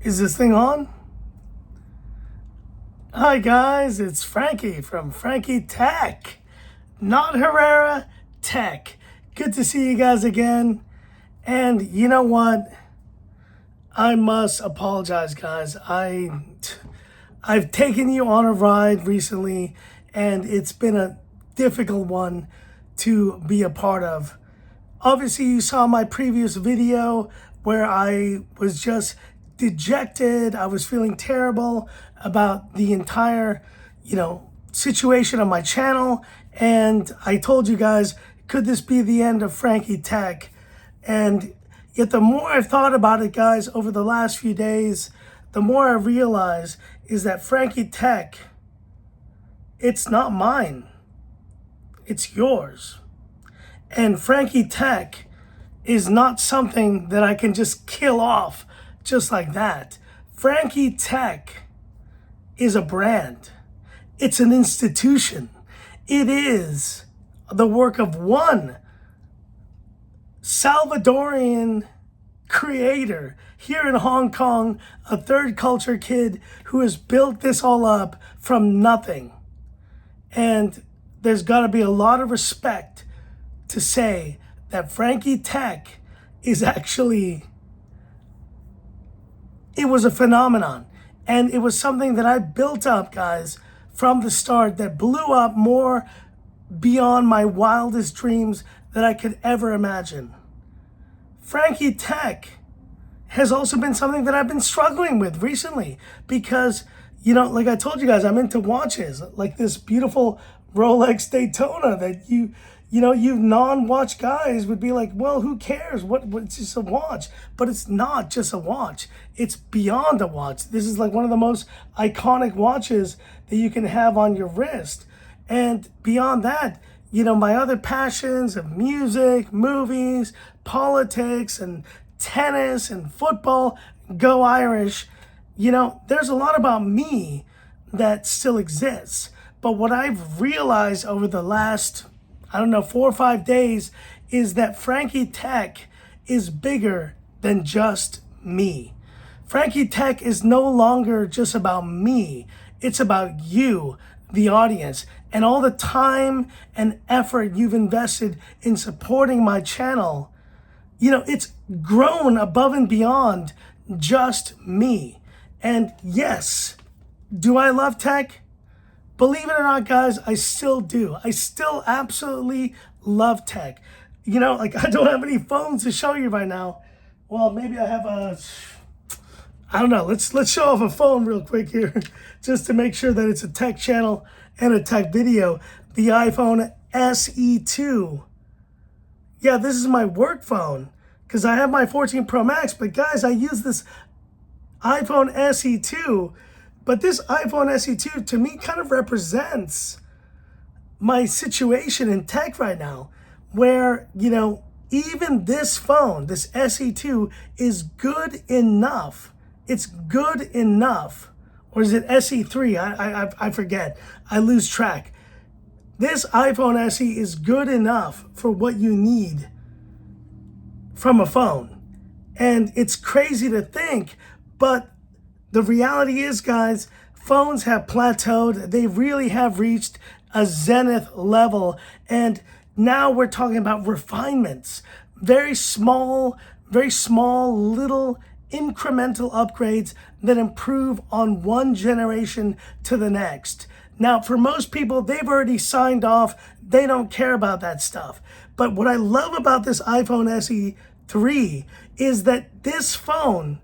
Is this thing on? Hi guys, it's Frankie from Frankie Tech. Not Herrera, Tech. Good to see you guys again. And you know what? I must apologize, guys. I've taken you on a ride recently, and it's been a difficult one to be a part of. Obviously, you saw my previous video where I was just dejected. I was feeling terrible about the entire, situation on my channel. And I told you guys, could this be the end of Frankie Tech? And yet the more I've thought about it, guys, over the last few days, the more I realize is that Frankie Tech, it's not mine. It's yours. And Frankie Tech is not something that I can just kill off just like that. Frankie Tech is a brand. It's an institution. It is the work of one Salvadorian creator here in Hong Kong, a third culture kid who has built this all up from nothing. And there's got to be a lot of respect to say that Frankie Tech is actually, it was a phenomenon. And it was something that I built up, guys, from the start that blew up more beyond my wildest dreams that I could ever imagine. Frankie Tech has also been something that I've been struggling with recently because, like I told you guys, I'm into watches, like this beautiful Rolex Daytona that you non-watch guys would be like, well, who cares? It's just a watch. But it's not just a watch. It's beyond a watch. This is like one of the most iconic watches that you can have on your wrist. And beyond that, my other passions of music, movies, politics, and tennis and football, go Irish, there's a lot about me that still exists. But what I've realized over the last, 4 or 5 days is that Frankie Tech is bigger than just me. Frankie Tech is no longer just about me. It's about you, the audience, and all the time and effort you've invested in supporting my channel. It's grown above and beyond just me. And yes, do I love tech? Believe it or not, guys, I still do. I still absolutely love tech. I don't have any phones to show you right now. Well, maybe I have I don't know. Let's show off a phone real quick here just to make sure that it's a tech channel and a tech video. The iPhone SE2. Yeah, this is my work phone because I have my 14 Pro Max. But guys, I use this iPhone SE2. But this iPhone SE2 to me kind of represents my situation in tech right now, where, even this phone, this SE2 is good enough. It's good enough. Or is it SE3? I forget. I lose track. This iPhone SE is good enough for what you need from a phone. And it's crazy to think, but the reality is, guys, phones have plateaued. They really have reached a zenith level. And now we're talking about refinements. Very small, little incremental upgrades that improve on one generation to the next. Now, for most people, they've already signed off. They don't care about that stuff. But what I love about this iPhone SE3 is that this phone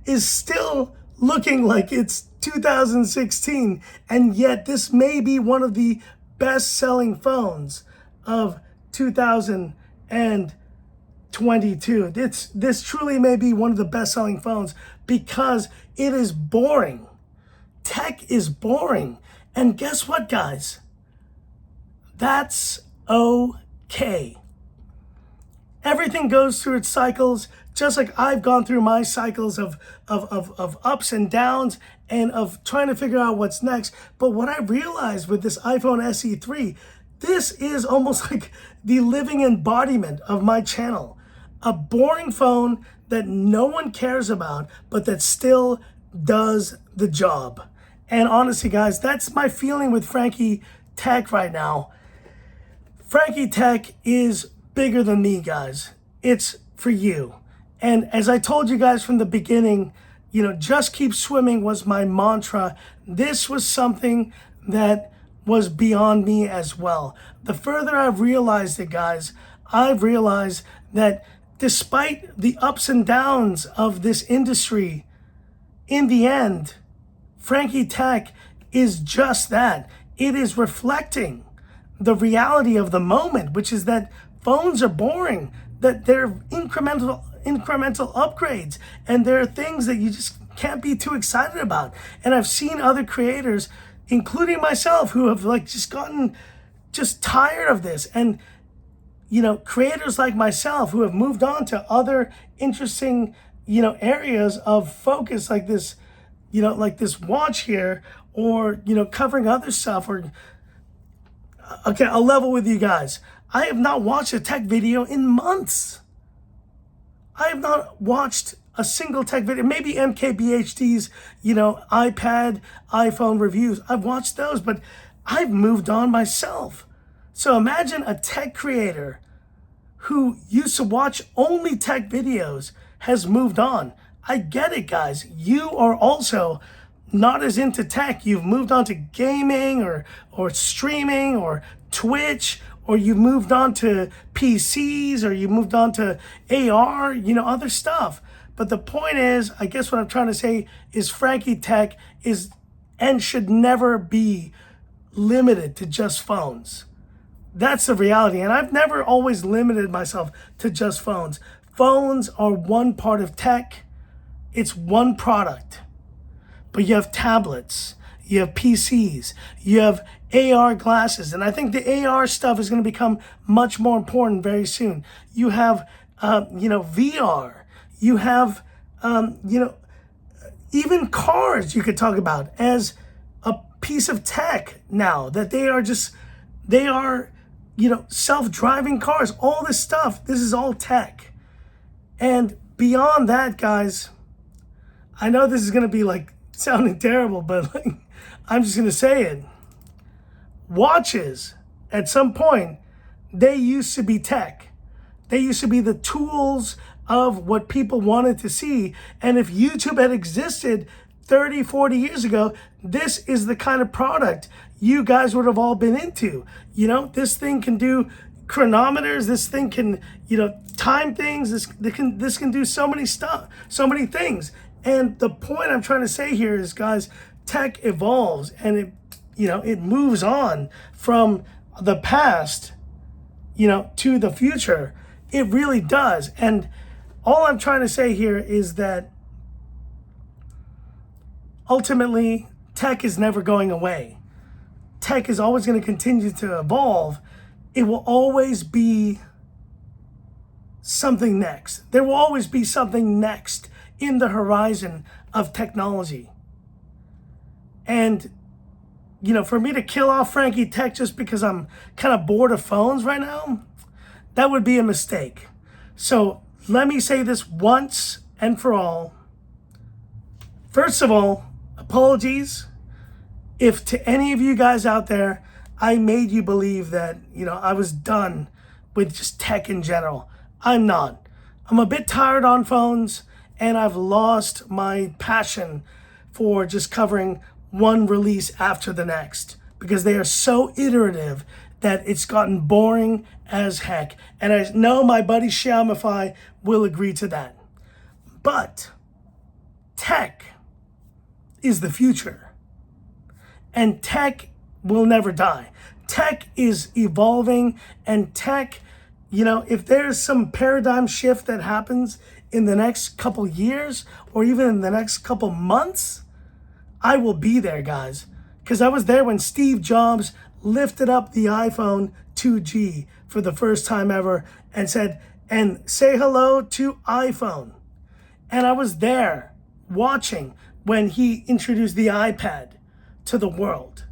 is still looking like it's 2016, and yet this may be one of the best-selling phones of 2022. This truly may be one of the best-selling phones because it is boring. Tech is boring. And guess what, guys? That's okay. Everything goes through its cycles, just like I've gone through my cycles of ups and downs and of trying to figure out what's next. But what I realized with this iPhone SE3, this is almost like the living embodiment of my channel. A boring phone that no one cares about, but that still does the job. And honestly, guys, that's my feeling with Frankie Tech right now. Frankie Tech is bigger than me, guys. It's for you. And as I told you guys from the beginning, just keep swimming was my mantra. This was something that was beyond me as well. The further I've realized it, guys, I've realized that despite the ups and downs of this industry, in the end, Frankie Tech is just that. It is reflecting the reality of the moment, which is that phones are boring, that they're incremental upgrades, and there are things that you just can't be too excited about. And I've seen other creators, including myself, who have just gotten just tired of this. And creators like myself who have moved on to other interesting, areas of focus like this, like this watch here, or, covering other stuff. Or, okay, I'll level with you guys. I have not watched a tech video in months. I have not watched a single tech video, maybe MKBHD's, iPad, iPhone reviews. I've watched those, but I've moved on myself. So imagine a tech creator who used to watch only tech videos has moved on. I get it, guys. You are also not as into tech. You've moved on to gaming or streaming or Twitch, or you've moved on to PCs, or you moved on to AR, other stuff. But the point is, I guess what I'm trying to say is Frankie Tech is and should never be limited to just phones. That's the reality. And I've never always limited myself to just phones. Phones are one part of tech. It's one product. But you have tablets, you have PCs, you have AR glasses. And I think the AR stuff is going to become much more important very soon. You have, VR. You have, even cars you could talk about as a piece of tech now, that they are self-driving cars, all this stuff. This is all tech. And beyond that, guys, I know this is going to be sounding terrible, but I'm just going to say it. Watches, at some point, they used to be tech. They used to be the tools of what people wanted to see. And if YouTube had existed 30, 40 years ago, this is the kind of product you guys would have all been into. This thing can do chronometers. This thing can, time things. This can do so many stuff, so many things. And the point I'm trying to say here is, guys, tech evolves and it moves on from the past, to the future. It really does. And all I'm trying to say here is that ultimately, tech is never going away. Tech is always going to continue to evolve. It will always be something next. There will always be something next in the horizon of technology. And, for me to kill off Frankie Tech just because I'm kind of bored of phones right now, that would be a mistake. So let me say this once and for all. First of all, apologies if to any of you guys out there, I made you believe that, I was done with just tech in general. I'm not. I'm a bit tired on phones, and I've lost my passion for just covering one release after the next, because they are so iterative that it's gotten boring as heck. And I know my buddy Xiaomify will agree to that. But tech is the future. And tech will never die. Tech is evolving, and tech, if there's some paradigm shift that happens in the next couple years or even in the next couple months, I will be there, guys. Because I was there when Steve Jobs lifted up the iPhone 2G for the first time ever and said, and say hello to iPhone. And I was there watching when he introduced the iPad to the world.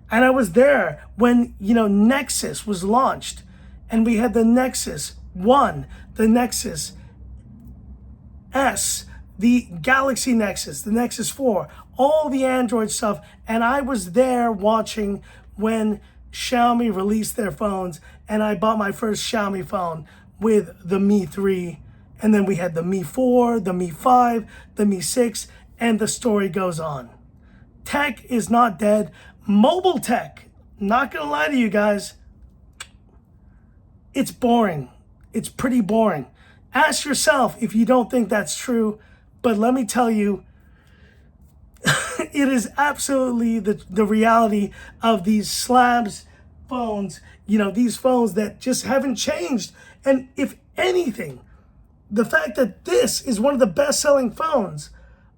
And I was there when, Nexus was launched, and we had the Nexus 1, the Nexus S, the Galaxy Nexus, the Nexus 4, all the Android stuff. And I was there watching when Xiaomi released their phones, and I bought my first Xiaomi phone with the Mi 3. And then we had the Mi 4, the Mi 5, the Mi 6, and the story goes on. Tech is not dead. Mobile tech, not gonna lie to you guys, it's boring. It's pretty boring. Ask yourself if you don't think that's true, but let me tell you, it is absolutely the reality of these slabs phones, these phones that just haven't changed. And if anything, the fact that this is one of the best-selling phones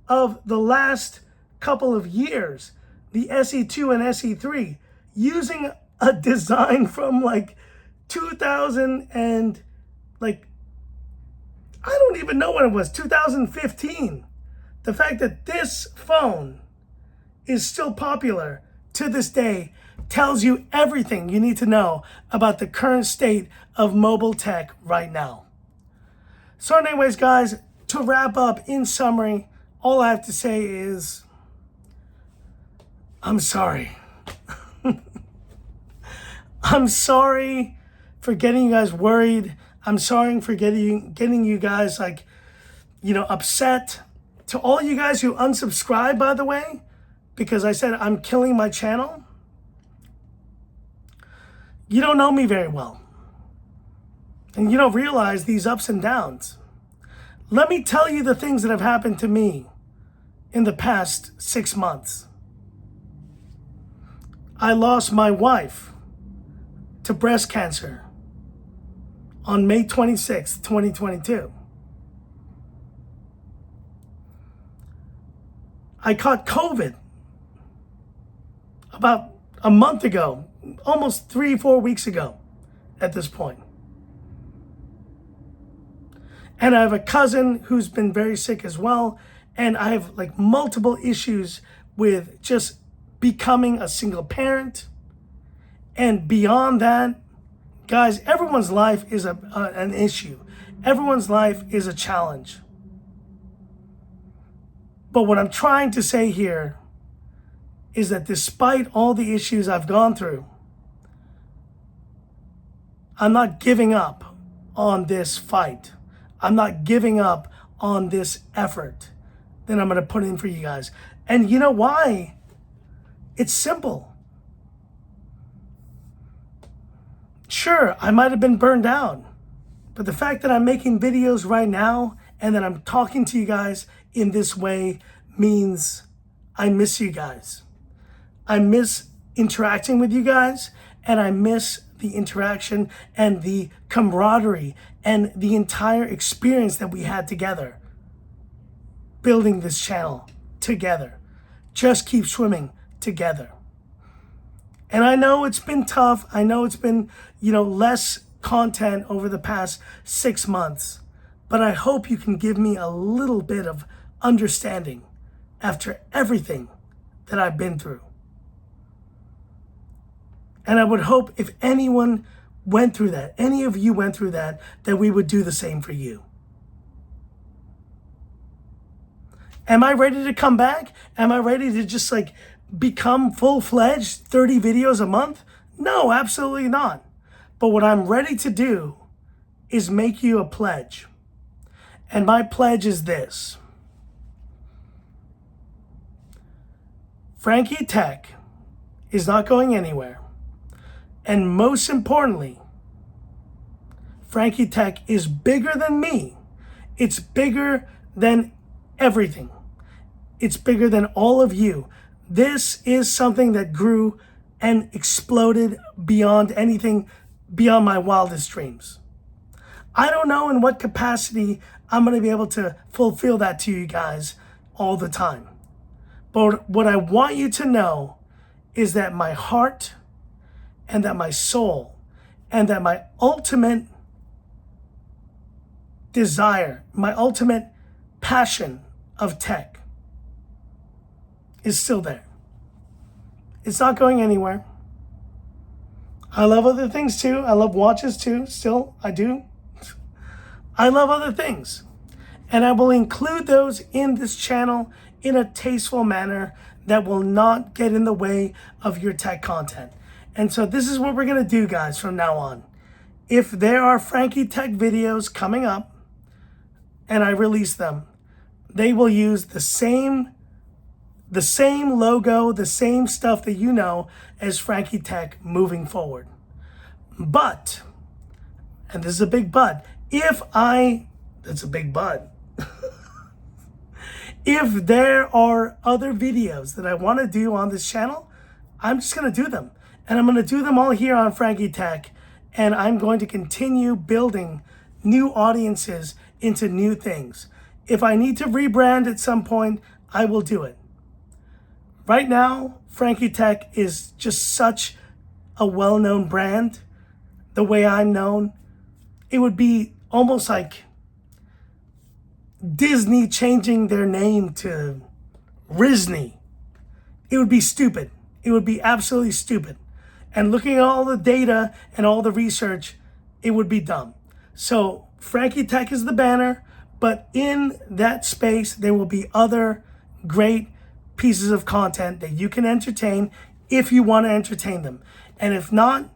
of the last couple of years, the SE2 and SE3, using a design from like 2000 and like, I don't even know when it was, 2015. The fact that this phone is still popular to this day tells you everything you need to know about the current state of mobile tech right now. So anyways, guys, to wrap up, in summary, all I have to say is, I'm sorry. I'm sorry for getting you guys worried. I'm sorry for getting you guys upset. To all you guys who unsubscribe, by the way, because I said I'm killing my channel, you don't know me very well. And you don't realize these ups and downs. Let me tell you the things that have happened to me in the past 6 months. I lost my wife to breast cancer on May 26th, 2022. I caught COVID about a month ago, almost 3-4 weeks ago at this point. And I have a cousin who's been very sick as well. And I have multiple issues with just becoming a single parent. And beyond that, guys, everyone's life is an issue. Everyone's life is a challenge. But what I'm trying to say here is that despite all the issues I've gone through, I'm not giving up on this fight. I'm not giving up on this effort that I'm going to put in for you guys. And you know why? It's simple. Sure, I might have been burned out, but the fact that I'm making videos right now and that I'm talking to you guys in this way means I miss you guys. I miss interacting with you guys, and I miss the interaction and the camaraderie and the entire experience that we had together building this channel together. Just keep swimming together. And I know it's been tough. I know it's been, less content over the past 6 months, but I hope you can give me a little bit of understanding after everything that I've been through. And I would hope if anyone went through that, any of you went through that, that we would do the same for you. Am I ready to come back? Am I ready to just become full-fledged 30 videos a month? No, absolutely not. But what I'm ready to do is make you a pledge. And my pledge is this. Frankie Tech is not going anywhere. And most importantly, Frankie Tech is bigger than me. It's bigger than everything. It's bigger than all of you. This is something that grew and exploded beyond anything, beyond my wildest dreams. I don't know in what capacity I'm going to be able to fulfill that to you guys all the time. But what I want you to know is that my heart and that my soul and that my ultimate desire, my ultimate passion of tech is still there. It's not going anywhere. I love other things too. I love watches too. Still, I do. I love other things. And I will include those in this channel in a tasteful manner that will not get in the way of your tech content. And so this is what we're going to do, guys, from now on. If there are Frankie Tech videos coming up and I release them, they will use the same logo, the same stuff that you know as Frankie Tech moving forward. But, and this is a big but, that's a big but. If there are other videos that I want to do on this channel, I'm just going to do them. And I'm going to do them all here on Frankie Tech. And I'm going to continue building new audiences into new things. If I need to rebrand at some point, I will do it. Right now, Frankie Tech is just such a well-known brand. The way I'm known, it would be almost like Disney changing their name to Risney. It would be stupid. It would be absolutely stupid. And looking at all the data and all the research, it would be dumb. So Frankie Tech is the banner, but in that space, there will be other great pieces of content that you can entertain if you want to entertain them. And if not,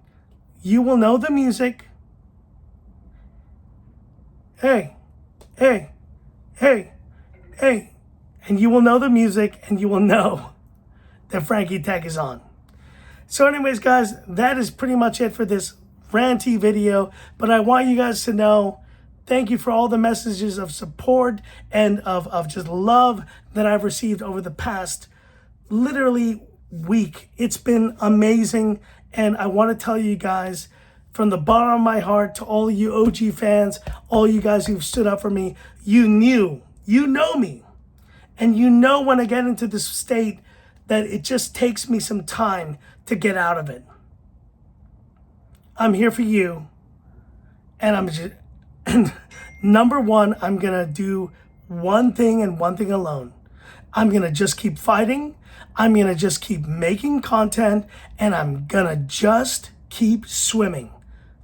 you will know the music. Hey. And you will know the music and you will know that Frankie Tech is on. So anyways, guys, that is pretty much it for this ranty video. But I want you guys to know, thank you for all the messages of support and of just love that I've received over the past literally week. It's been amazing. And I want to tell you guys from the bottom of my heart to all you OG fans, all you guys who've stood up for me, you know me. And you know when I get into this state that it just takes me some time to get out of it. I'm here for you. And number one, I'm going to do one thing and one thing alone. I'm going to just keep fighting. I'm going to just keep making content. And I'm going to just keep swimming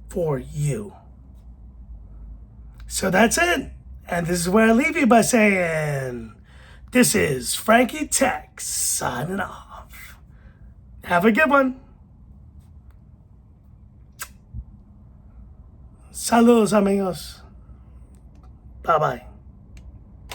for you. So that's it. And this is where I leave you by saying, this is Frankie Tech signing off. Have a good one. Saludos, amigos. Bye-bye.